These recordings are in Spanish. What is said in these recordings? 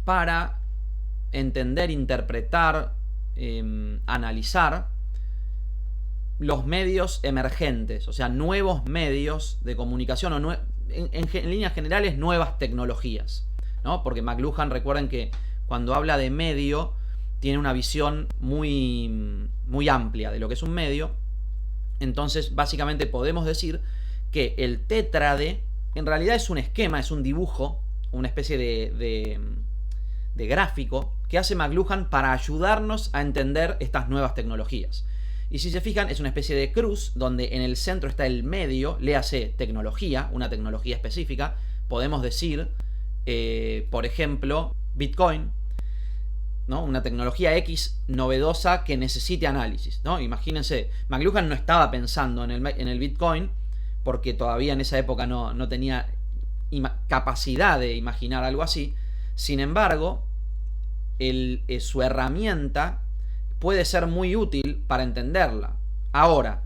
para entender, interpretar, analizar los medios emergentes, o sea, nuevos medios de comunicación, o en líneas generales, nuevas tecnologías, ¿no? Porque McLuhan, recuerden que cuando habla de medio, tiene una visión muy, muy amplia de lo que es un medio. Entonces, básicamente podemos decir que el tétrade en realidad es un esquema, es un dibujo, una especie de gráfico que hace McLuhan para ayudarnos a entender estas nuevas tecnologías. Y si se fijan, es una especie de cruz donde en el centro está el medio, léase tecnología, una tecnología específica. Podemos decir, por ejemplo, Bitcoin, ¿no? Una tecnología X novedosa que necesite análisis, ¿no? Imagínense, McLuhan no estaba pensando en el Bitcoin porque todavía en esa época no tenía capacidad de imaginar algo así. Sin embargo, su herramienta puede ser muy útil para entenderla. Ahora,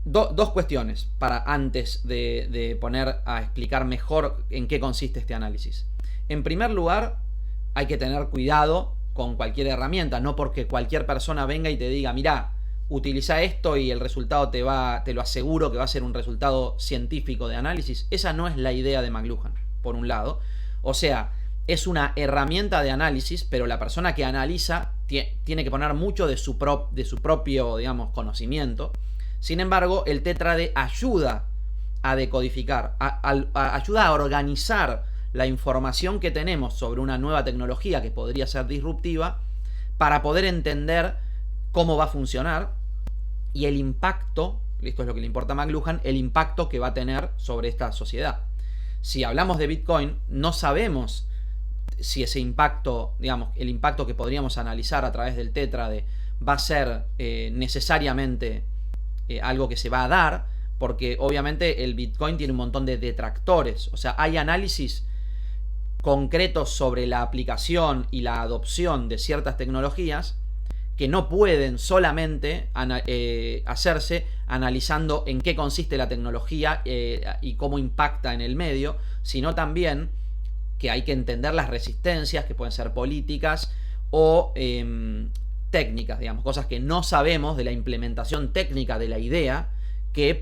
dos cuestiones para antes de poner a explicar mejor en qué consiste este análisis. En primer lugar, hay que tener cuidado con cualquier herramienta, no porque cualquier persona venga y te diga, mirá, utiliza esto y el resultado te lo aseguro que va a ser un resultado científico de análisis. Esa no es la idea de McLuhan, por un lado. O sea, es una herramienta de análisis, pero la persona que analiza tiene que poner mucho de su propio, digamos, conocimiento. Sin embargo, el tétrade ayuda a decodificar, ayuda a organizar la información que tenemos sobre una nueva tecnología que podría ser disruptiva para poder entender cómo va a funcionar y el impacto, esto es lo que le importa a McLuhan, el impacto que va a tener sobre esta sociedad. Si hablamos de Bitcoin, no sabemos si ese impacto, digamos, el impacto que podríamos analizar a través del tétrade va a ser necesariamente algo que se va a dar, porque obviamente el Bitcoin tiene un montón de detractores. O sea, hay análisis concretos sobre la aplicación y la adopción de ciertas tecnologías que no pueden solamente hacerse analizando en qué consiste la tecnología y cómo impacta en el medio, sino también que hay que entender las resistencias, que pueden ser políticas o técnicas, digamos, cosas que no sabemos de la implementación técnica de la idea, que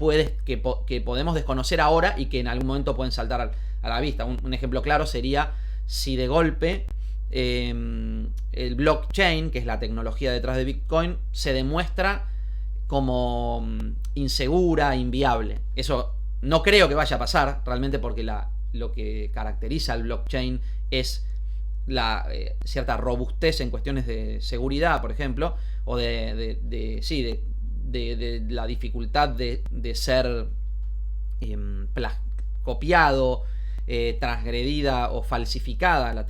podemos desconocer ahora y que en algún momento pueden saltar a la vista. Un ejemplo claro sería si de golpe el blockchain, que es la tecnología detrás de Bitcoin, se demuestra como insegura, inviable. Eso no creo que vaya a pasar realmente, porque lo que caracteriza al blockchain es la cierta robustez en cuestiones de seguridad, por ejemplo, o de la dificultad de ser copiado, transgredida o falsificada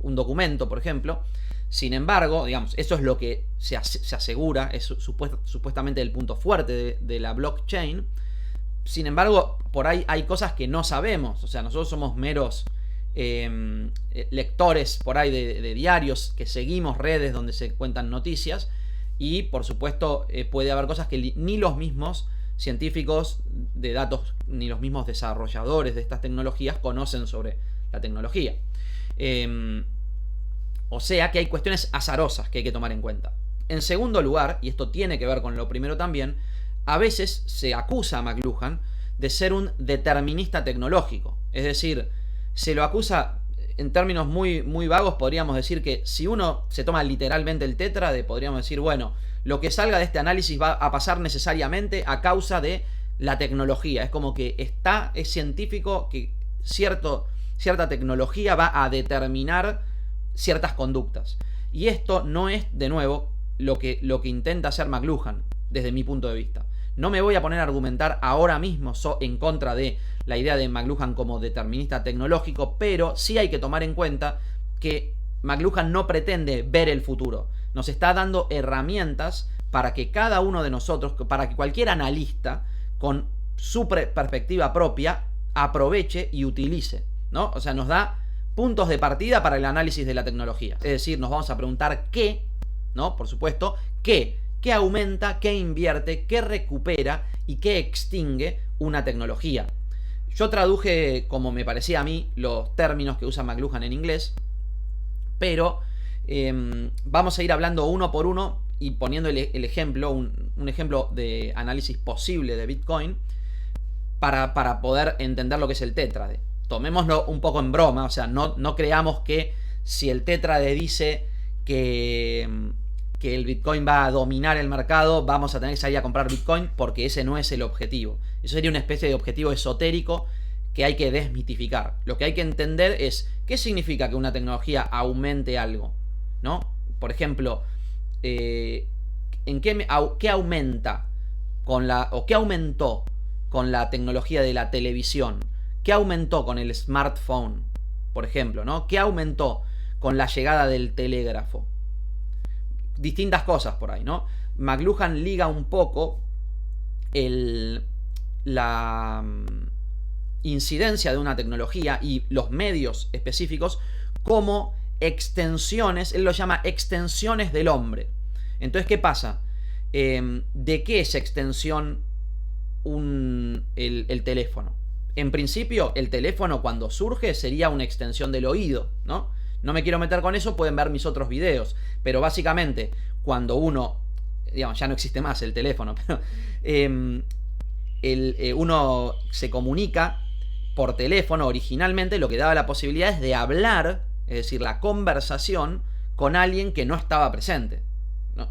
un documento, por ejemplo. Sin embargo, digamos, eso es lo que se asegura, es supuestamente el punto fuerte de la blockchain. Sin embargo, por ahí hay cosas que no sabemos. O sea, nosotros somos meros lectores por ahí de diarios, que seguimos redes donde se cuentan noticias, y por supuesto puede haber cosas que ni los mismos científicos de datos ni los mismos desarrolladores de estas tecnologías conocen sobre la tecnología. O sea que hay cuestiones azarosas que hay que tomar en cuenta. En segundo lugar, y esto tiene que ver con lo primero también, a veces se acusa a McLuhan de ser un determinista tecnológico. Es decir, se lo acusa en términos muy, muy vagos. Podríamos decir que si uno se toma literalmente el tétrade, podríamos decir, bueno, lo que salga de este análisis va a pasar necesariamente a causa de la tecnología. Es como que es científico que cierta tecnología va a determinar ciertas conductas. Y esto no es, de nuevo, lo que intenta hacer McLuhan, desde mi punto de vista. No me voy a poner a argumentar ahora mismo en contra de la idea de McLuhan como determinista tecnológico, pero sí hay que tomar en cuenta que McLuhan no pretende ver el futuro. Nos está dando herramientas para que cada uno de nosotros, para que cualquier analista con su perspectiva propia aproveche y utilice, ¿no? O sea, nos da puntos de partida para el análisis de la tecnología. Es decir, nos vamos a preguntar qué, ¿no? Por supuesto, qué aumenta, qué invierte, qué recupera y qué extingue una tecnología. Yo traduje, como me parecía a mí, los términos que usa McLuhan en inglés, Pero vamos a ir hablando uno por uno y poniendo el ejemplo, un ejemplo de análisis posible de Bitcoin para poder entender lo que es el tétrade. Tomémoslo un poco en broma, o sea, no creamos que si el tétrade dice que el Bitcoin va a dominar el mercado, vamos a tener que salir a comprar Bitcoin, porque ese no es el objetivo. Eso sería una especie de objetivo esotérico que hay que desmitificar. Lo que hay que entender es qué significa que una tecnología aumente algo, ¿no? Por ejemplo, ¿qué aumenta qué aumentó con la tecnología de la televisión? ¿Qué aumentó con el smartphone, por ejemplo, ¿no? ¿Qué aumentó con la llegada del telégrafo? Distintas cosas por ahí, ¿no? McLuhan liga un poco la incidencia de una tecnología y los medios específicos como extensiones, él lo llama extensiones del hombre. Entonces, ¿qué pasa? ¿De qué es extensión el teléfono? En principio, el teléfono cuando surge sería una extensión del oído, ¿no? No me quiero meter con eso, pueden ver mis otros videos. Pero básicamente, cuando uno, digamos, ya no existe más el teléfono, pero uno se comunica por teléfono, originalmente lo que daba la posibilidad es de hablar, es decir, la conversación con alguien que no estaba presente, ¿no?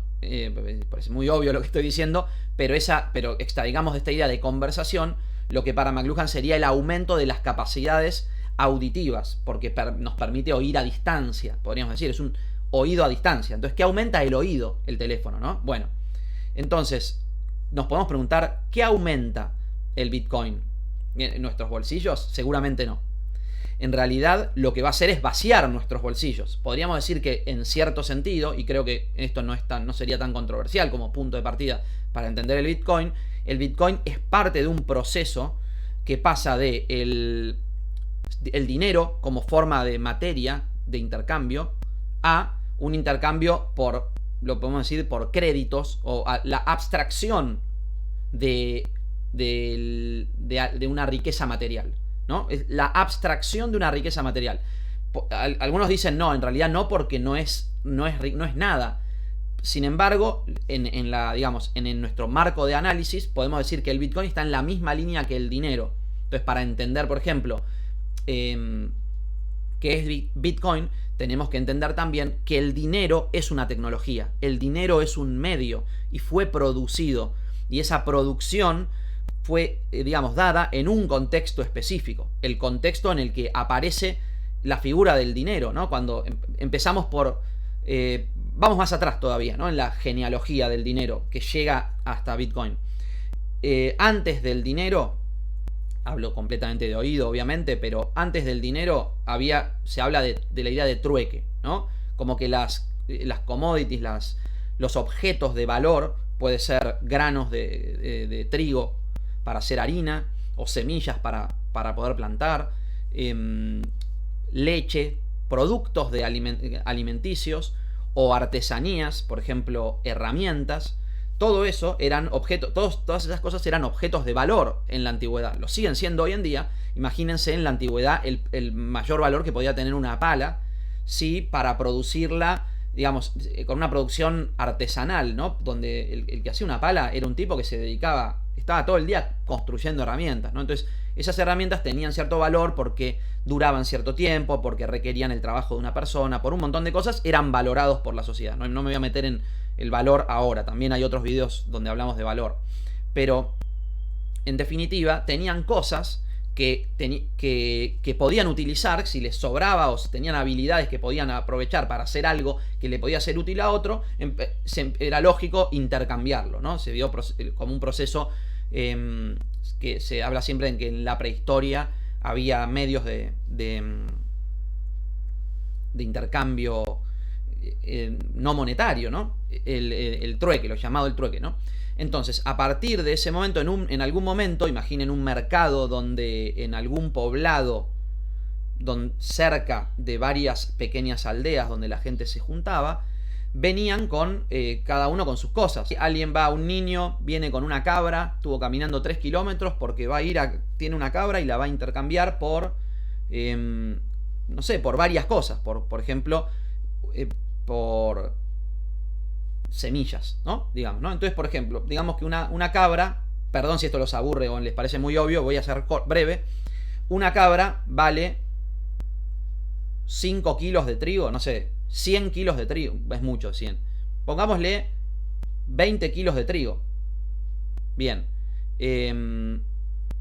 Parece muy obvio lo que estoy diciendo, pero extraigamos de esta idea de conversación lo que para McLuhan sería el aumento de las capacidades auditivas, porque nos permite oír a distancia, podríamos decir, es un oído a distancia. Entonces, ¿qué aumenta el oído? El teléfono, ¿no? Bueno, entonces nos podemos preguntar, ¿qué aumenta el Bitcoin? ¿En nuestros bolsillos? Seguramente no. En realidad, lo que va a hacer es vaciar nuestros bolsillos. Podríamos decir que en cierto sentido, y creo que esto no sería tan controversial como punto de partida para entender el Bitcoin es parte de un proceso que pasa de el dinero como forma de materia de intercambio a un intercambio lo podemos decir, por créditos, o la abstracción de una riqueza material, ¿no? Es la abstracción de una riqueza material. Algunos dicen no, en realidad no, porque no es nada. Sin embargo, en nuestro marco de análisis podemos decir que el Bitcoin está en la misma línea que el dinero. Entonces, para entender, por ejemplo, qué es Bitcoin, tenemos que entender también que el dinero es una tecnología, el dinero es un medio y fue producido, y esa producción fue, dada en un contexto específico, el contexto en el que aparece la figura del dinero, ¿no? Cuando empezamos vamos más atrás todavía, ¿no? En la genealogía del dinero que llega hasta Bitcoin. Antes del dinero, hablo completamente de oído, obviamente, pero antes del dinero se habla de la idea de trueque, ¿no? Como que las commodities, los objetos de valor, puede ser granos de trigo para hacer harina, o semillas para poder plantar, leche, productos alimenticios, o artesanías, por ejemplo, herramientas. Todo eso eran objetos, todas esas cosas eran objetos de valor en la antigüedad. Lo siguen siendo hoy en día. Imagínense en la antigüedad el mayor valor que podía tener una pala, si para producirla, con una producción artesanal, ¿no? Donde el que hacía una pala era un tipo que estaba todo el día construyendo herramientas, ¿no? Entonces, esas herramientas tenían cierto valor porque duraban cierto tiempo, porque requerían el trabajo de una persona, por un montón de cosas, eran valorados por la sociedad. No me voy a meter en el valor ahora, también hay otros videos donde hablamos de valor. Pero, en definitiva, tenían cosas que podían utilizar, si les sobraba o si tenían habilidades que podían aprovechar para hacer algo que le podía ser útil a otro, era lógico intercambiarlo, ¿no? Se vio como un proceso que se habla siempre en que en la prehistoria había medios de intercambio no monetario, ¿no? El trueque, lo llamado el trueque, ¿no? Entonces, a partir de ese momento, en algún momento, imaginen un mercado donde en algún poblado, cerca de varias pequeñas aldeas donde la gente se juntaba, venían cada uno con sus cosas. Un niño viene con una cabra, estuvo caminando 3 kilómetros porque tiene una cabra y la va a intercambiar por varias cosas. Por ejemplo, por semillas, ¿no? Digamos, ¿no? Entonces, por ejemplo, digamos que una cabra, perdón si esto los aburre o les parece muy obvio, voy a ser breve. Una cabra vale 5 kilos de trigo, no sé, 100 kilos de trigo, es mucho 100. Pongámosle 20 kilos de trigo. Bien.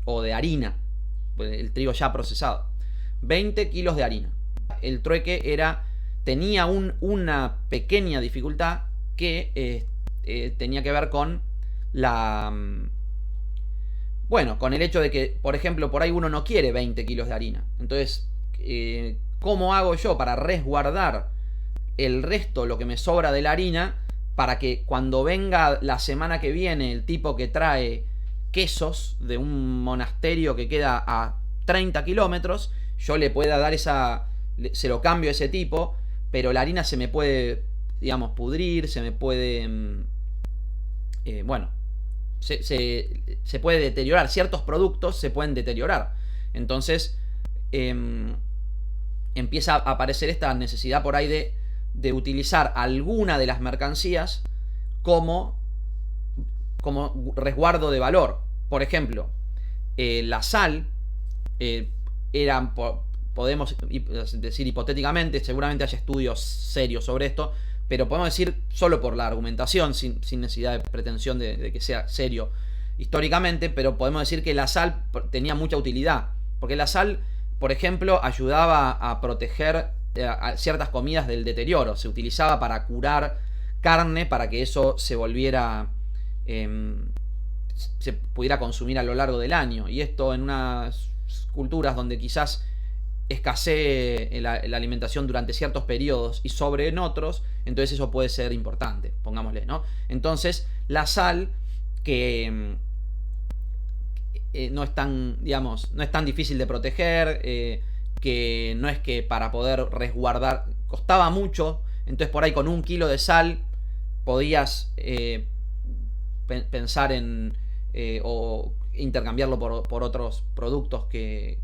O de harina, el trigo ya procesado. 20 kilos de harina. El trueque tenía una pequeña dificultad que tenía que ver con con el hecho de que, por ejemplo, por ahí uno no quiere 20 kilos de harina. Entonces, ¿cómo hago yo para resguardar el resto, lo que me sobra de la harina, para que cuando venga la semana que viene el tipo que trae quesos de un monasterio que queda a 30 kilómetros, yo le pueda dar se lo cambio a ese tipo, pero la harina se me puede, digamos, pudrir, se me puede, se puede deteriorar, ciertos productos se pueden deteriorar. Entonces empieza a aparecer esta necesidad por ahí de utilizar alguna de las mercancías como resguardo de valor. Por ejemplo, la sal podemos decir hipotéticamente, seguramente hay estudios serios sobre esto, pero podemos decir solo por la argumentación, sin necesidad de pretensión de que sea serio históricamente, pero podemos decir que la sal tenía mucha utilidad, porque la sal, por ejemplo, ayudaba a proteger a ciertas comidas del deterioro, se utilizaba para curar carne, para que eso se volviera, se pudiera consumir a lo largo del año, y esto en unas culturas donde quizás escasee la alimentación durante ciertos periodos y sobre en otros, entonces eso puede ser importante, pongámosle, ¿no? Entonces la sal, que no es tan, digamos, no es tan difícil de proteger, que no es que para poder resguardar costaba mucho, entonces por ahí con 1 kilo de sal podías pensar en o intercambiarlo por otros productos que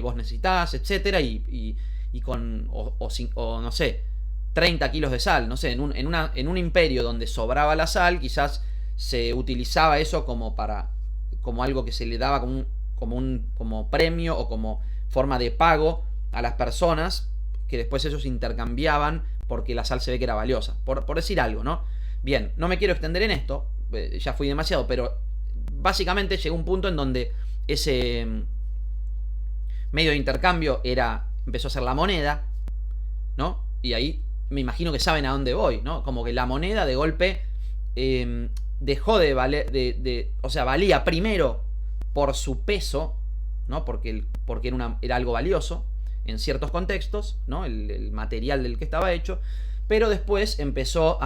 vos necesitás, etcétera, y con o no sé, 30 kilos de sal, no sé, en un imperio donde sobraba la sal, quizás se utilizaba eso como algo que se le daba como premio o como forma de pago a las personas, que después ellos intercambiaban porque la sal se ve que era valiosa, por decir algo, ¿no? Bien, no me quiero extender en esto, ya fui demasiado, pero básicamente llegó un punto en donde ese medio de intercambio empezó a ser la moneda, ¿no? Y ahí me imagino que saben a dónde voy, ¿no? Como que la moneda de golpe dejó de valer, o sea, valía primero por su peso, ¿no? Porque era algo valioso en ciertos contextos, ¿no? El material del que estaba hecho, pero después empezó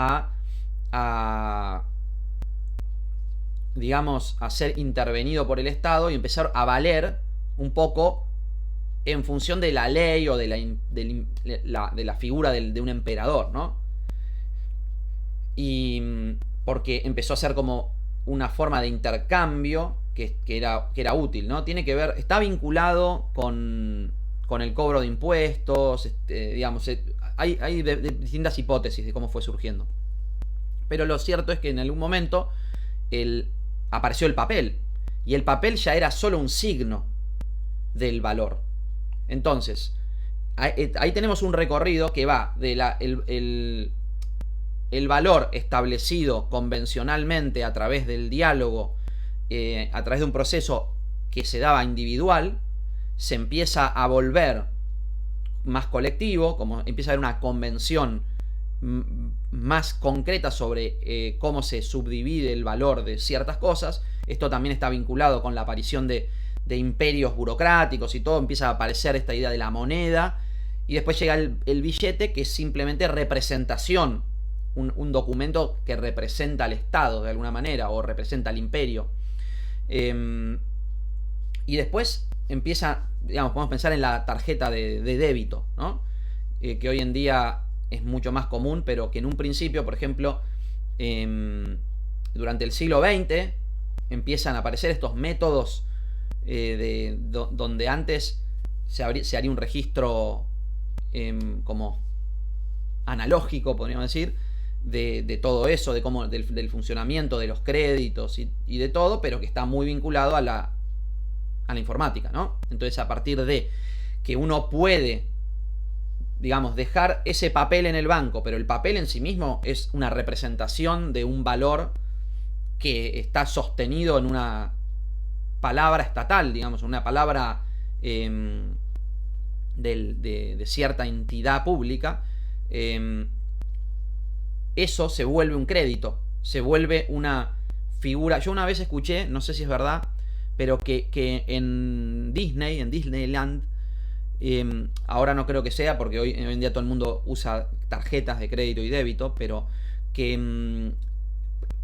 digamos, a ser intervenido por el Estado y empezar a valer un poco en función de la ley o de la figura de un emperador, ¿no? Y porque empezó a ser como una forma de intercambio que era útil, ¿no? Tiene que ver, está vinculado con el cobro de impuestos, digamos, hay distintas hipótesis de cómo fue surgiendo. Pero lo cierto es que en algún momento apareció el papel, y el papel ya era solo un signo del valor. Entonces, ahí tenemos un recorrido que va de el valor establecido convencionalmente a través del diálogo, a través de un proceso que se daba individual, se empieza a volver más colectivo, como empieza a haber una convención más concreta sobre cómo se subdivide el valor de ciertas cosas. Esto también está vinculado con la aparición de imperios burocráticos y todo, empieza a aparecer esta idea de la moneda, y después llega el billete, que es simplemente representación, un documento que representa al Estado de alguna manera, o representa al imperio. Y después empieza, digamos, podemos pensar en la tarjeta de débito, ¿no? Que hoy en día es mucho más común, pero que en un principio, por ejemplo, durante el siglo XX empiezan a aparecer estos métodos donde antes se haría un registro como analógico, podríamos decir, de todo eso, de cómo, del funcionamiento de los créditos y de todo, pero que está muy vinculado a la informática, ¿no? Entonces, a partir de que uno puede, digamos, dejar ese papel en el banco, pero el papel en sí mismo es una representación de un valor que está sostenido en una palabra estatal, digamos, una palabra de cierta entidad pública, eso se vuelve un crédito, se vuelve una figura. Yo una vez escuché, no sé si es verdad, pero que en Disney, en Disneyland, ahora no creo que sea, porque hoy en día todo el mundo usa tarjetas de crédito y débito, pero que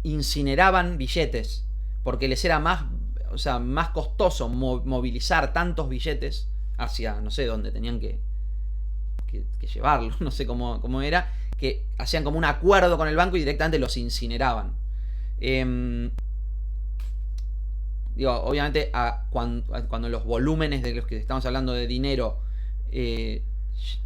incineraban billetes, porque les era más, o sea, más costoso movilizar tantos billetes hacia, no sé dónde tenían que llevarlos, no sé cómo era, que hacían como un acuerdo con el banco y directamente los incineraban. Digo, obviamente cuando los volúmenes de los que estamos hablando de dinero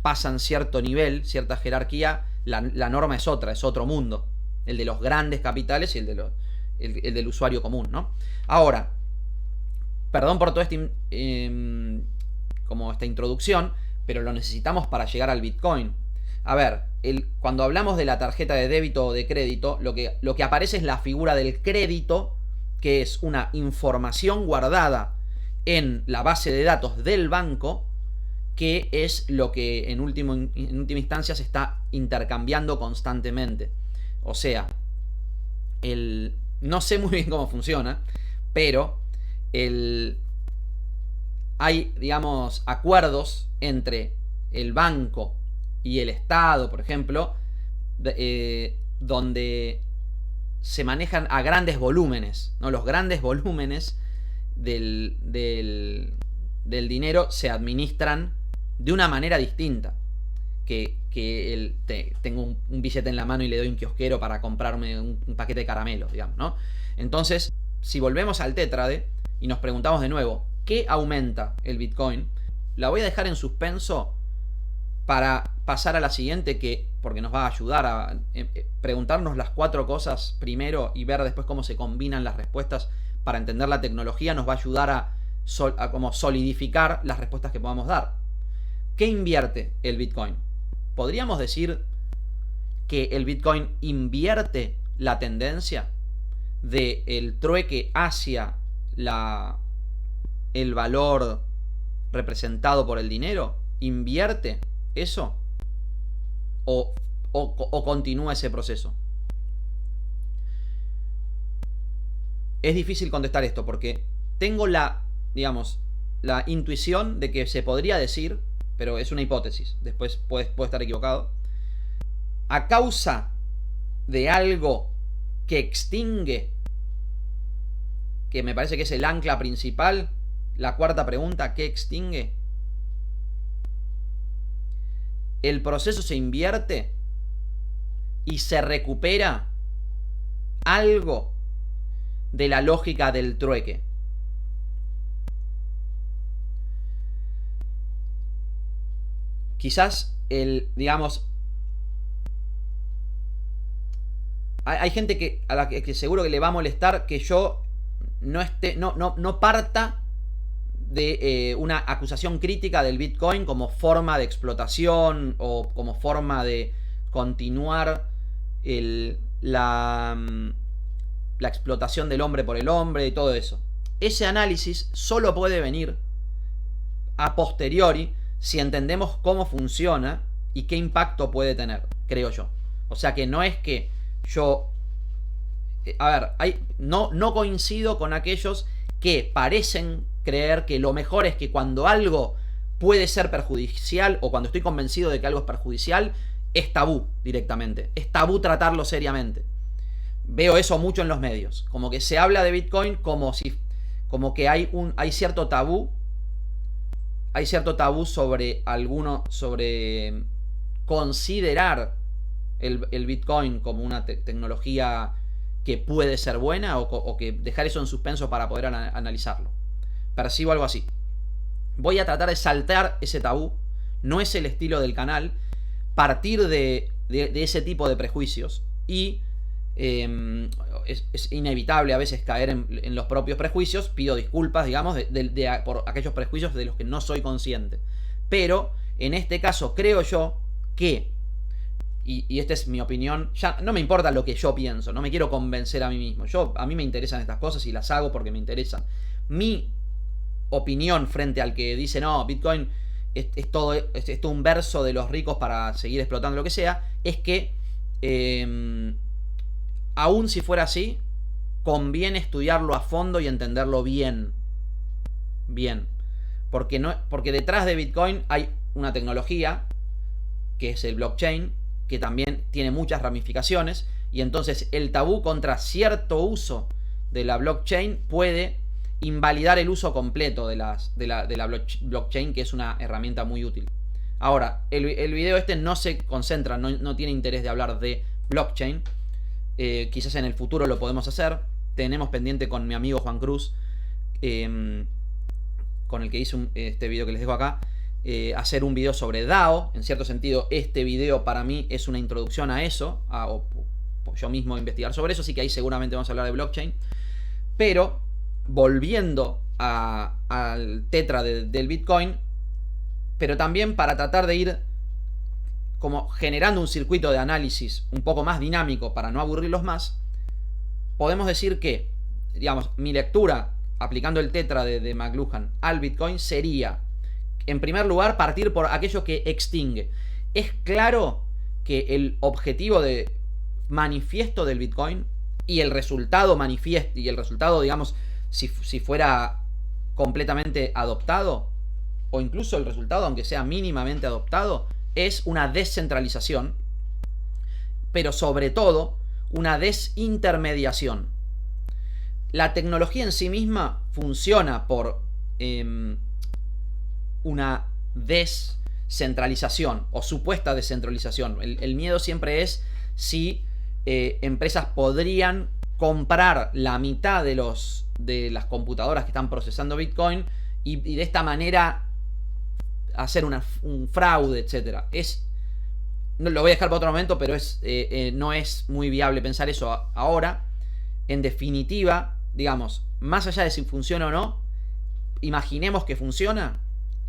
pasan cierto nivel, cierta jerarquía, la norma es otra, es otro mundo, el de los grandes capitales y el del usuario común, ¿no? Ahora, perdón por toda como esta introducción, pero lo necesitamos para llegar al Bitcoin. A ver, cuando hablamos de la tarjeta de débito o de crédito, lo que aparece es la figura del crédito, que es una información guardada en la base de datos del banco, que es lo que en última instancia se está intercambiando constantemente. O sea, no sé muy bien cómo funciona, pero hay, digamos, acuerdos entre el banco y el Estado, por ejemplo, donde se manejan a grandes volúmenes, ¿no? Los grandes volúmenes del dinero se administran de una manera distinta. Tengo un billete en la mano y le doy un kiosquero para comprarme un paquete de caramelos, digamos, ¿no? Entonces, si volvemos al tétrade y nos preguntamos de nuevo, ¿qué aumenta el Bitcoin? La voy a dejar en suspenso para pasar a la siguiente, porque nos va a ayudar a preguntarnos las 4 cosas primero y ver después cómo se combinan las respuestas para entender la tecnología. Nos va a ayudar a como solidificar las respuestas que podamos dar. ¿Qué invierte el Bitcoin? ¿Podríamos decir que el Bitcoin invierte la tendencia del trueque hacia el valor representado por el dinero? ¿Invierte eso? ¿O continúa ese proceso? Es difícil contestar esto porque tengo digamos, la intuición de que se podría decir, pero es una hipótesis, después puede estar equivocado, a causa de algo que extingue, que me parece que es el ancla principal, la cuarta pregunta, ¿qué extingue? El proceso se invierte y se recupera algo de la lógica del trueque. Quizás digamos, hay gente a la que seguro que le va a molestar que yo no parta de una acusación crítica del Bitcoin como forma de explotación o como forma de continuar la explotación del hombre por el hombre y todo eso. Ese análisis solo puede venir a posteriori si entendemos cómo funciona y qué impacto puede tener, creo yo. O sea que no es que yo... A ver, no coincido con aquellos que parecen creer que lo mejor es que cuando algo puede ser perjudicial o cuando estoy convencido de que algo es perjudicial, es tabú directamente. Es tabú tratarlo seriamente. Veo eso mucho en los medios. Como que se habla de Bitcoin como que hay cierto tabú. Hay cierto tabú sobre considerar el Bitcoin como una tecnología que puede ser buena o que dejar eso en suspenso para poder analizarlo. Percibo algo así. Voy a tratar de saltar ese tabú. No es el estilo del canal. Partir de de ese tipo de prejuicios. Y es inevitable a veces caer en los propios prejuicios. Pido disculpas, digamos, por aquellos prejuicios de los que no soy consciente. Pero en este caso creo yo que, y esta es mi opinión, ya no me importa lo que yo pienso, no me quiero convencer a mí mismo. A mí me interesan estas cosas y las hago porque me interesan. Mi opinión frente al que dice, no, Bitcoin es todo un verso de los ricos para seguir explotando lo que sea, es que aún si fuera así, conviene estudiarlo a fondo y entenderlo bien. Bien. Porque detrás de Bitcoin hay una tecnología, que es el blockchain, que también tiene muchas ramificaciones, y entonces el tabú contra cierto uso de la blockchain puede invalidar el uso completo de la blockchain, que es una herramienta muy útil. Ahora, el video este no se concentra, no tiene interés de hablar de blockchain. Quizás en el futuro lo podemos hacer. Tenemos pendiente con mi amigo Juan Cruz, con el que hice este video que les dejo acá, hacer un video sobre DAO. En cierto sentido, este video para mí es una introducción a eso, o yo mismo investigar sobre eso, así que ahí seguramente vamos a hablar de blockchain. Pero, volviendo al tetra del Bitcoin, pero también para tratar de ir como generando un circuito de análisis un poco más dinámico para no aburrirlos más, podemos decir que, digamos, mi lectura aplicando el tetra de McLuhan al Bitcoin sería, en primer lugar, partir por aquello que extingue. Es claro que el objetivo de manifiesto del Bitcoin y el resultado manifiesto, y el resultado, digamos, si fuera completamente adoptado, o incluso el resultado, aunque sea mínimamente adoptado, es una descentralización, pero sobre todo una desintermediación. La tecnología en sí misma funciona por una descentralización o supuesta descentralización. El miedo siempre es si empresas podrían comprar la mitad de las computadoras que están procesando Bitcoin y de esta manera hacer un fraude, etc. No lo voy a dejar para otro momento, pero no es muy viable pensar eso ahora. En definitiva, digamos, más allá de si funciona o no, imaginemos que funciona.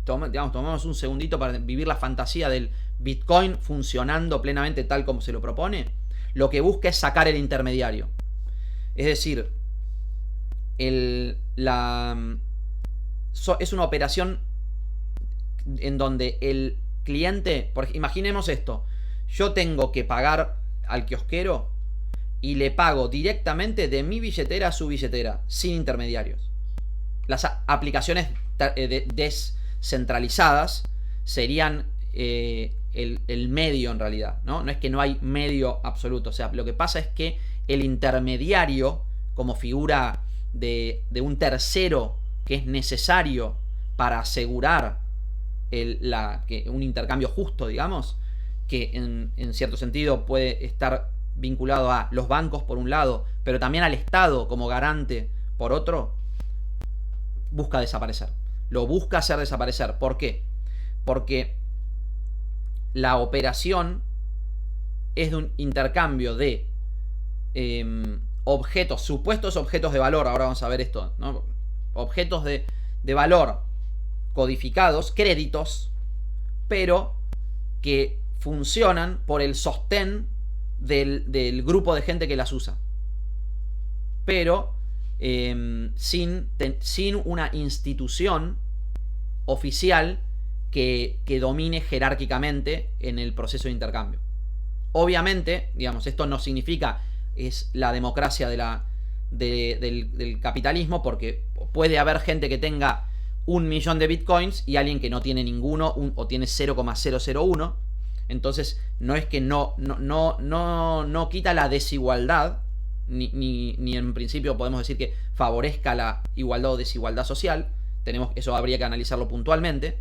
Tomemos un segundito para vivir la fantasía del Bitcoin funcionando plenamente tal como se lo propone. Lo que busca es sacar el intermediario. Es decir, es una operación en donde el cliente, imaginemos esto, yo tengo que pagar al kiosquero y le pago directamente de mi billetera a su billetera, sin intermediarios. Las aplicaciones descentralizadas serían el medio en realidad, ¿no? No es que no hay medio absoluto, o sea, lo que pasa es que el intermediario, como figura de un tercero que es necesario para asegurar un intercambio justo, digamos, que en cierto sentido puede estar vinculado a los bancos por un lado, pero también al Estado como garante por otro, busca desaparecer. Lo busca hacer desaparecer. ¿Por qué? Porque la operación es de un intercambio de objetos, supuestos objetos de valor. Ahora vamos a ver esto, ¿no? Objetos de valor codificados, créditos, pero que funcionan por el sostén del grupo de gente que las usa, pero sin una institución oficial que domine jerárquicamente en el proceso de intercambio. Obviamente, digamos, esto no significa es la democracia del capitalismo, porque puede haber gente que tenga 1 millón de bitcoins y alguien que no tiene ninguno o tiene 0,001. Entonces no es que no quita la desigualdad, ni en principio podemos decir que favorezca la igualdad o desigualdad social. Eso habría que analizarlo puntualmente,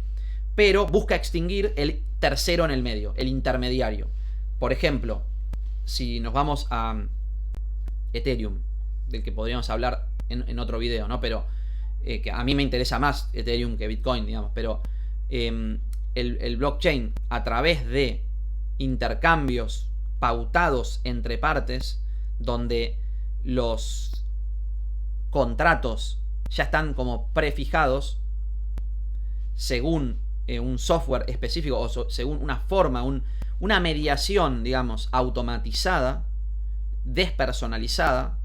pero busca extinguir el tercero en el medio, el intermediario. Por ejemplo, si nos vamos a Ethereum, del que podríamos hablar en otro video, ¿no? Pero que a mí me interesa más Ethereum que Bitcoin, digamos, pero el blockchain, a través de intercambios pautados entre partes, donde los contratos ya están como prefijados según un software específico o según una forma, una mediación, digamos, automatizada, despersonalizada,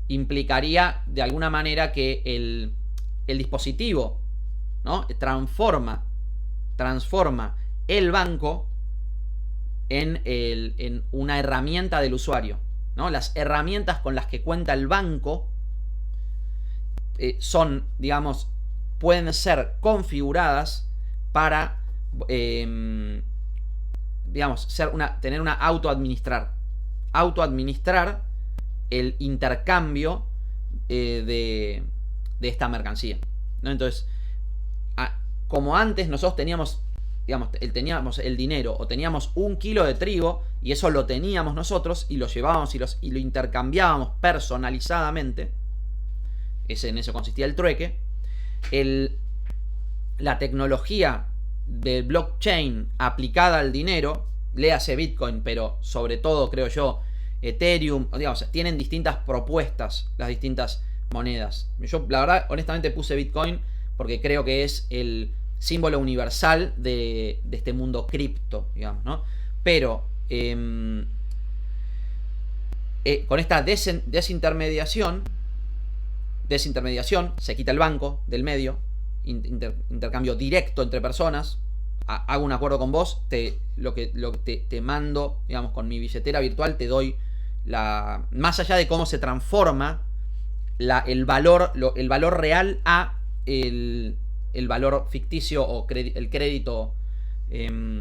implicaría de alguna manera que el dispositivo, ¿no?, transforma el banco en una herramienta del usuario, ¿no? Las herramientas con las que cuenta el banco son, digamos, pueden ser configuradas para, digamos, tener una autoadministrar el intercambio de esta mercancía, ¿no? Entonces, como antes nosotros teníamos, digamos, teníamos el dinero o teníamos 1 kilo de trigo y eso lo teníamos nosotros y lo llevábamos y lo intercambiábamos personalizadamente, en eso consistía el trueque. La tecnología del blockchain aplicada al dinero, léase Bitcoin, pero sobre todo, creo yo, Ethereum, digamos, tienen distintas propuestas las distintas monedas. Yo, la verdad, honestamente puse Bitcoin porque creo que es el símbolo universal de este mundo cripto, digamos, ¿no? Pero con esta desintermediación se quita el banco del medio, intercambio directo entre personas. Hago un acuerdo con vos, te mando, digamos, con mi billetera virtual, te doy más allá de cómo se transforma el valor real a el valor ficticio o el crédito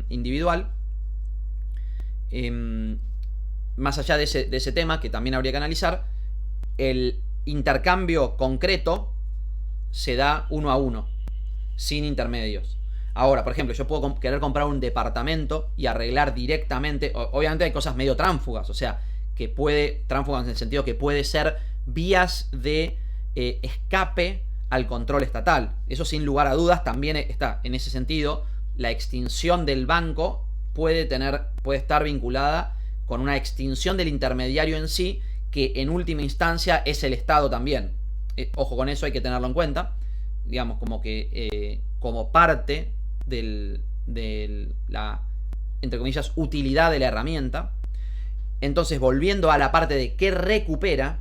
individual. Más allá de ese tema, que también habría que analizar, el intercambio concreto se da 1 a 1, sin intermedios. Ahora, por ejemplo, yo puedo querer comprar un departamento y arreglar directamente. Obviamente hay cosas medio tránsfugas, o sea, tránsfugas en el sentido que puede ser vías de escape al control estatal. Eso, sin lugar a dudas, también está en ese sentido. La extinción del banco puede estar vinculada con una extinción del intermediario en sí, que en última instancia es el Estado también. Ojo con eso, hay que tenerlo en cuenta. Digamos, como que como parte de la, entre comillas, utilidad de la herramienta. Entonces, volviendo a la parte de qué recupera,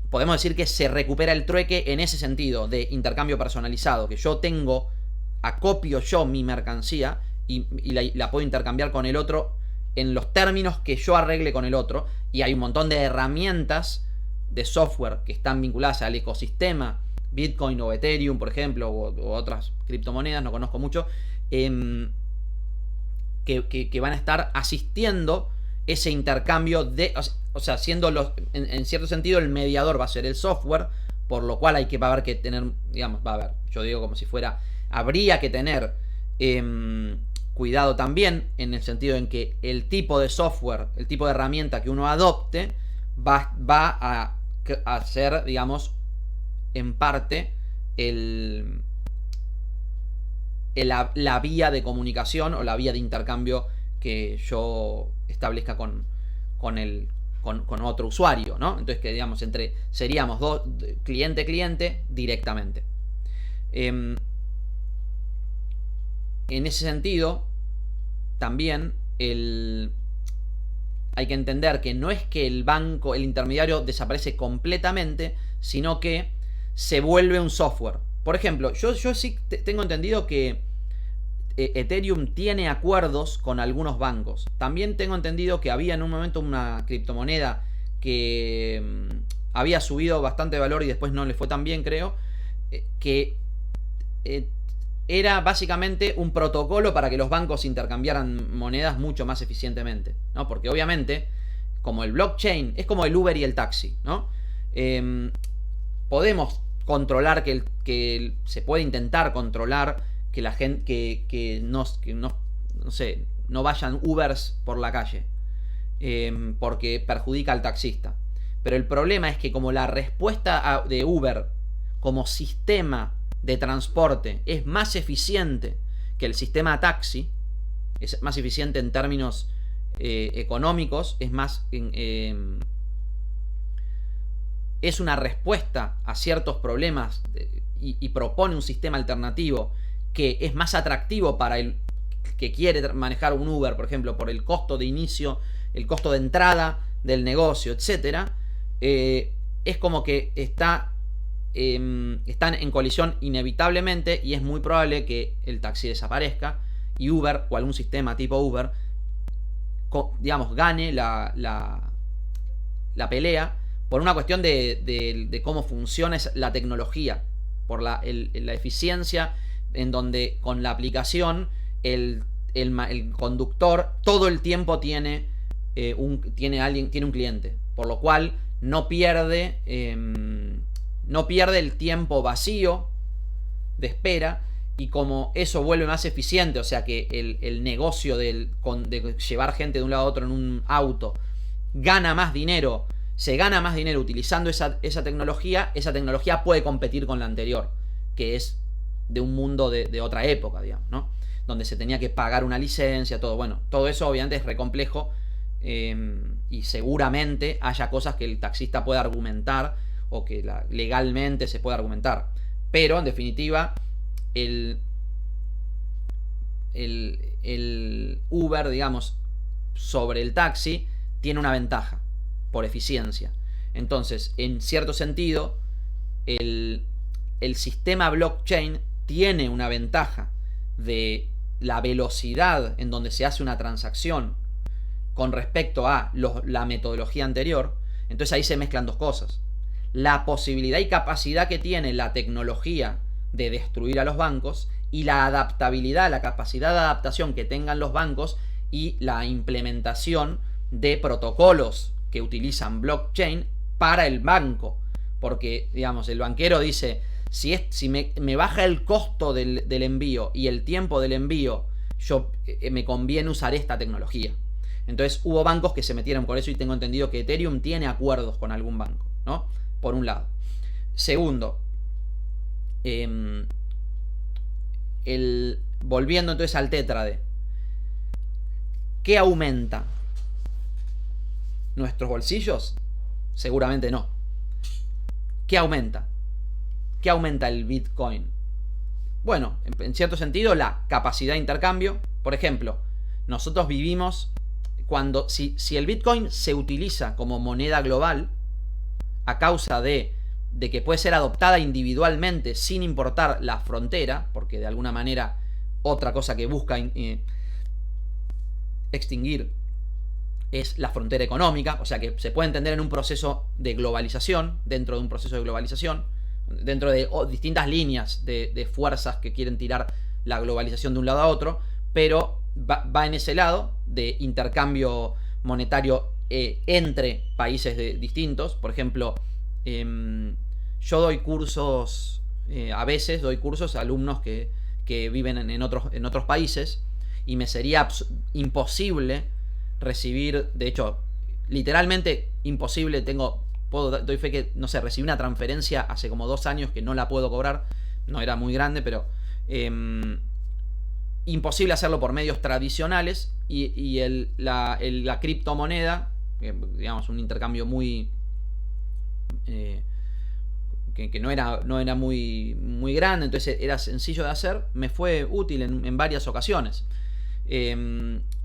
podemos decir que se recupera el trueque en ese sentido de intercambio personalizado, que yo acopio yo mi mercancía y la puedo intercambiar con el otro en los términos que yo arregle con el otro. Y hay un montón de herramientas de software que están vinculadas al ecosistema Bitcoin o Ethereum, por ejemplo, o otras criptomonedas, no conozco mucho, que van a estar asistiendo ese intercambio o sea, siendo en cierto sentido el mediador va a ser el software, por lo cual va a haber que tener, digamos, yo digo como si fuera, habría que tener cuidado también, en el sentido en que el tipo de software, el tipo de herramienta que uno adopte va a ser, digamos, en parte la vía de comunicación o la vía de intercambio que yo establezca con otro usuario, ¿no? Entonces, que digamos, seríamos dos, cliente-cliente directamente. En ese sentido, también hay que entender que no es que el intermediario desaparece completamente, sino que se vuelve un software. Por ejemplo, yo sí tengo entendido que Ethereum tiene acuerdos con algunos bancos. También tengo entendido que había en un momento una criptomoneda que había subido bastante valor y después no le fue tan bien, creo, que era básicamente un protocolo para que los bancos intercambiaran monedas mucho más eficientemente, ¿no? Porque obviamente, como el blockchain, es como el Uber y el taxi, ¿no? Podemos controlar que se puede intentar controlar que la gente que no vayan Ubers por la calle, porque perjudica al taxista. Pero el problema es que como la respuesta de Uber como sistema de transporte es más eficiente que el sistema taxi, es más eficiente en términos económicos, es más... es una respuesta a ciertos problemas y propone un sistema alternativo que es más atractivo para el que quiere manejar un Uber, por ejemplo, por el costo de inicio, el costo de entrada del negocio, etc. Es como que están en colisión inevitablemente y es muy probable que el taxi desaparezca y Uber o algún sistema tipo Uber, digamos, gane la pelea por una cuestión de cómo funciona la tecnología, por la eficiencia, en donde con la aplicación el conductor todo el tiempo tiene un cliente, por lo cual no pierde el tiempo vacío de espera, y como eso vuelve más eficiente, o sea que el negocio de llevar gente de un lado a otro en un auto gana más dinero, se gana más dinero utilizando esa tecnología puede competir con la anterior, que es de un mundo de otra época, digamos, ¿no? Donde se tenía que pagar una licencia, todo. Bueno, todo eso obviamente es re complejo, y seguramente haya cosas que el taxista pueda argumentar o que legalmente se pueda argumentar. Pero, en definitiva, el Uber, digamos, sobre el taxi, tiene una ventaja por eficiencia. Entonces, en cierto sentido, el sistema blockchain tiene una ventaja de la velocidad en donde se hace una transacción con respecto a la metodología anterior. Entonces ahí se mezclan dos cosas: la posibilidad y capacidad que tiene la tecnología de destruir a los bancos, y la adaptabilidad, la capacidad de adaptación que tengan los bancos, y la implementación de protocolos que utilizan blockchain para el banco. Porque, digamos, el banquero dice, si me baja el costo del envío y el tiempo del envío, me conviene usar esta tecnología. Entonces hubo bancos que se metieron por eso, y tengo entendido que Ethereum tiene acuerdos con algún banco, ¿no? Por un lado. Segundo, volviendo entonces al tétrade, ¿qué aumenta? ¿Nuestros bolsillos? Seguramente no. ¿Qué aumenta? ¿Qué aumenta el Bitcoin? Bueno, en cierto sentido, la capacidad de intercambio. Por ejemplo, nosotros vivimos si el Bitcoin se utiliza como moneda global, a causa de que puede ser adoptada individualmente sin importar la frontera, porque de alguna manera otra cosa que busca extinguir es la frontera económica, o sea que se puede entender en un proceso de globalización, dentro de un proceso de globalización, dentro de distintas líneas de fuerzas que quieren tirar la globalización de un lado a otro, pero va en ese lado de intercambio monetario entre países distintos. Por ejemplo, yo doy cursos, a veces doy cursos a alumnos que viven en otros países, y me sería imposible recibir, de hecho, literalmente imposible. Doy fe que, no sé, recibí una transferencia hace como 2 años que no la puedo cobrar, no era muy grande, pero imposible hacerlo por medios tradicionales, y la criptomoneda, digamos, un intercambio muy que no era muy grande, entonces era sencillo de hacer, me fue útil en varias ocasiones.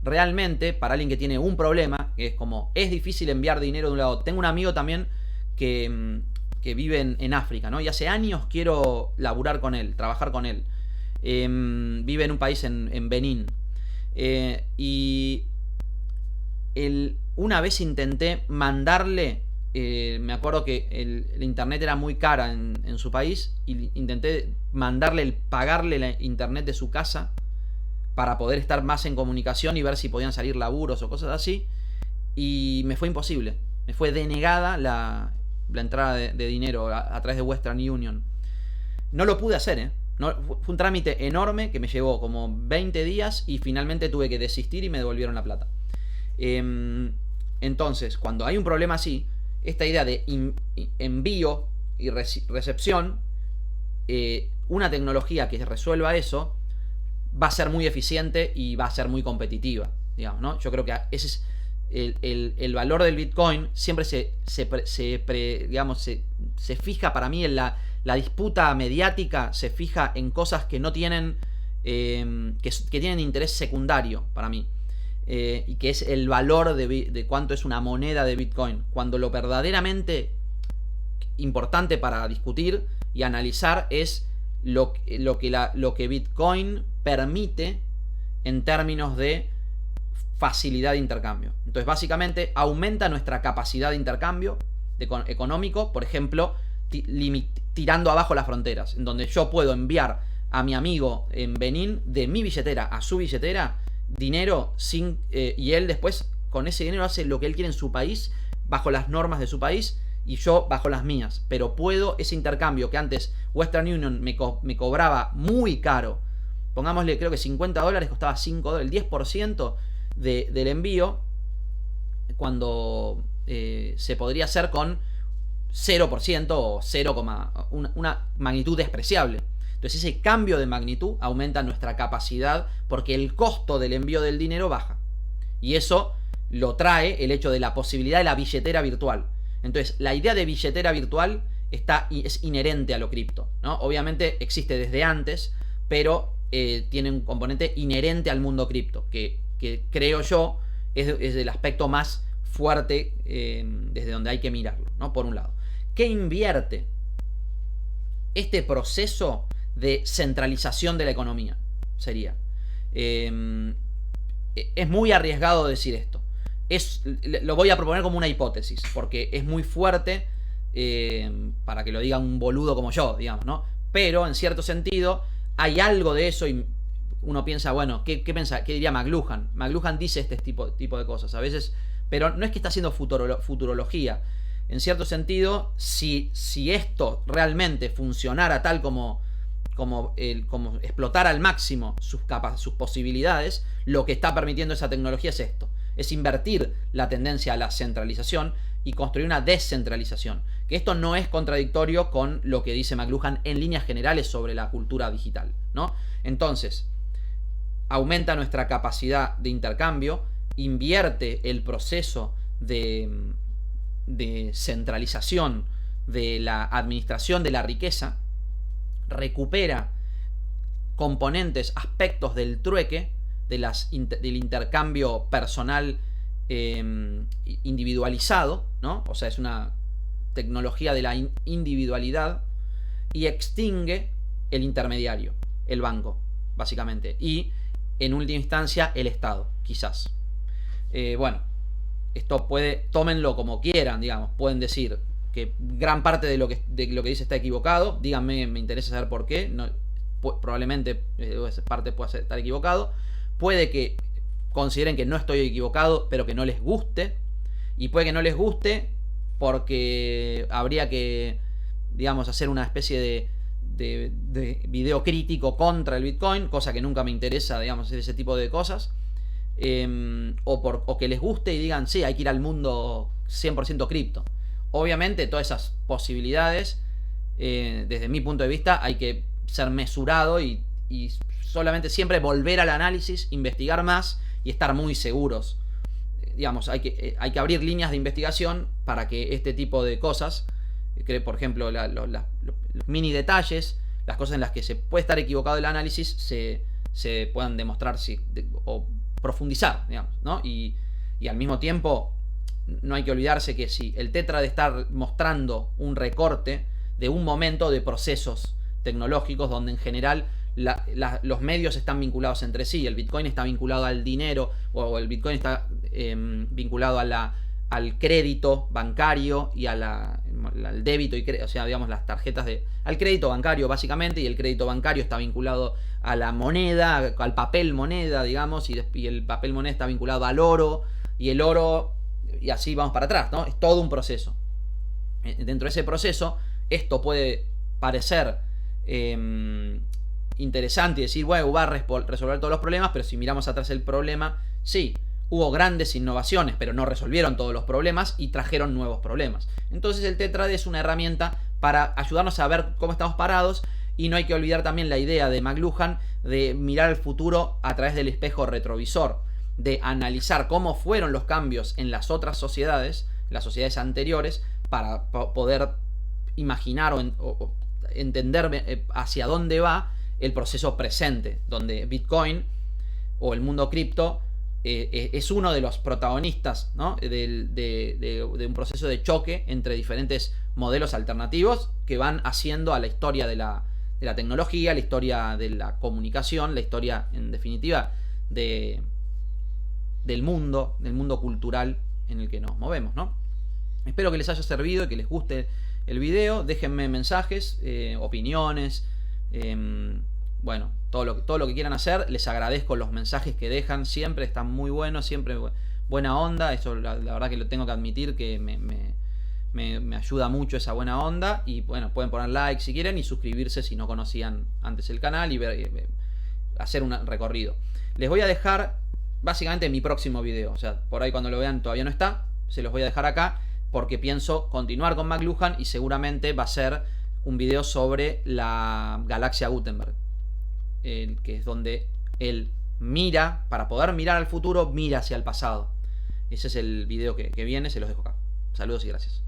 Realmente, para alguien que tiene un problema, que es difícil enviar dinero de un lado. Tengo un amigo también que vive en África, ¿no? Y hace años quiero laburar con él, trabajar con él. Vive en un país en Benín. Y una vez intenté mandarle, me acuerdo que el internet era muy cara en su país, y intenté pagarle la internet de su casa para poder estar más en comunicación y ver si podían salir laburos o cosas así, y me fue imposible. Me fue denegada la entrada de dinero a través de Western Union. No lo pude hacer, No, fue un trámite enorme que me llevó como 20 días y finalmente tuve que desistir y me devolvieron la plata. Entonces, cuando hay un problema así, esta idea de envío y recepción, una tecnología que resuelva eso va a ser muy eficiente y va a ser muy competitiva. digamos, ¿no? Yo creo que ese es el valor del Bitcoin. Siempre se fija para mí en la disputa mediática, se fija en cosas que no tienen, que tienen interés secundario para mí. Y que es el valor de cuánto es una moneda de Bitcoin. Cuando lo verdaderamente importante para discutir y analizar es lo que Bitcoin permite en términos de facilidad de intercambio. Entonces, básicamente, aumenta nuestra capacidad de intercambio económico, por ejemplo, tirando abajo las fronteras, en donde yo puedo enviar a mi amigo en Benín de mi billetera a su billetera dinero y él después con ese dinero hace lo que él quiere en su país, bajo las normas de su país, y yo bajo las mías. Pero puedo ese intercambio que antes Western Union me cobraba muy caro, pongámosle, creo que $50 costaba $5, el 10% del envío, cuando se podría hacer con 0% o 0, una magnitud despreciable. Entonces ese cambio de magnitud aumenta nuestra capacidad porque el costo del envío del dinero baja. Y eso lo trae el hecho de la posibilidad de la billetera virtual. Entonces la idea de billetera virtual es inherente a lo cripto, ¿no? Obviamente existe desde antes, pero tiene un componente inherente al mundo cripto, que creo yo es el aspecto más fuerte desde donde hay que mirarlo, ¿no? Por un lado, ¿qué invierte este proceso de centralización de la economía? Sería es muy arriesgado decir esto. Lo voy a proponer como una hipótesis, porque es muy fuerte para que lo diga un boludo como yo, digamos, ¿no? Pero en cierto sentido hay algo de eso y uno piensa, bueno, ¿qué diría McLuhan? McLuhan dice este tipo de cosas a veces, pero no es que está haciendo futurología. En cierto sentido, si esto realmente funcionara tal como explotar al máximo sus posibilidades, lo que está permitiendo esa tecnología es esto: es invertir la tendencia a la centralización y construir una descentralización. Que esto no es contradictorio con lo que dice McLuhan en líneas generales sobre la cultura digital, ¿no? Entonces, aumenta nuestra capacidad de intercambio, invierte el proceso de centralización de la administración de la riqueza, recupera componentes, aspectos del trueque, del intercambio personal individualizado, ¿no? O sea, es una tecnología de la individualidad, y extingue el intermediario, el banco, básicamente, y en última instancia el Estado, quizás. Bueno, esto tómenlo como quieran, digamos. Pueden decir que gran parte de lo que dice está equivocado. Díganme, me interesa saber por qué. No, probablemente esa parte pueda estar equivocado. Puede que consideren que no estoy equivocado, pero que no les guste. Y puede que no les guste porque habría que, digamos, hacer una especie de video crítico contra el Bitcoin, cosa que nunca me interesa, digamos, hacer ese tipo de cosas. O que les guste y digan, sí, hay que ir al mundo 100% cripto. Obviamente todas esas posibilidades, desde mi punto de vista, hay que ser mesurado y solamente siempre volver al análisis, investigar más y estar muy seguros. Digamos, hay que abrir líneas de investigación para que este tipo de cosas, por ejemplo, los mini detalles, las cosas en las que se puede estar equivocado el análisis, se puedan demostrar o profundizar, digamos, ¿no? Y al mismo tiempo no hay que olvidarse que si el Tetra de estar mostrando un recorte de un momento de procesos tecnológicos donde en general los medios están vinculados entre sí, el Bitcoin está vinculado al dinero, o el Bitcoin está vinculado al crédito bancario y al débito, o sea, digamos, las tarjetas al crédito bancario básicamente, y el crédito bancario está vinculado a la moneda, al papel moneda, digamos, y el papel moneda está vinculado al oro, y el oro, y así vamos para atrás, ¿no? Es todo un proceso. Dentro de ese proceso, esto puede parecer interesante y decir, bueno, va a resolver todos los problemas, pero si miramos atrás el problema, sí, hubo grandes innovaciones, pero no resolvieron todos los problemas y trajeron nuevos problemas. Entonces el Tetrad es una herramienta para ayudarnos a ver cómo estamos parados, y no hay que olvidar también la idea de McLuhan de mirar el futuro a través del espejo retrovisor. de analizar cómo fueron los cambios en las otras sociedades, las sociedades anteriores, para poder imaginar o entender hacia dónde va el proceso presente, donde Bitcoin o el mundo cripto es uno de los protagonistas, ¿no? de un proceso de choque entre diferentes modelos alternativos que van haciendo a la historia de la tecnología, la historia de la comunicación, la historia, en definitiva, del mundo cultural en el que nos movemos, ¿no? Espero que les haya servido y que les guste el video. Déjenme mensajes, opiniones, bueno, todo lo que quieran hacer. Les agradezco los mensajes que dejan, siempre están muy buenos, siempre buena onda. Eso la verdad que lo tengo que admitir, que me ayuda mucho esa buena onda. Y bueno, pueden poner like si quieren y suscribirse si no conocían antes el canal y hacer un recorrido. Les voy a dejar básicamente mi próximo video, o sea, por ahí cuando lo vean todavía no está, se los voy a dejar acá porque pienso continuar con McLuhan y seguramente va a ser un video sobre la galaxia Gutenberg, que es donde él mira, para poder mirar al futuro, mira hacia el pasado. Ese es el video que viene, se los dejo acá. Saludos y gracias.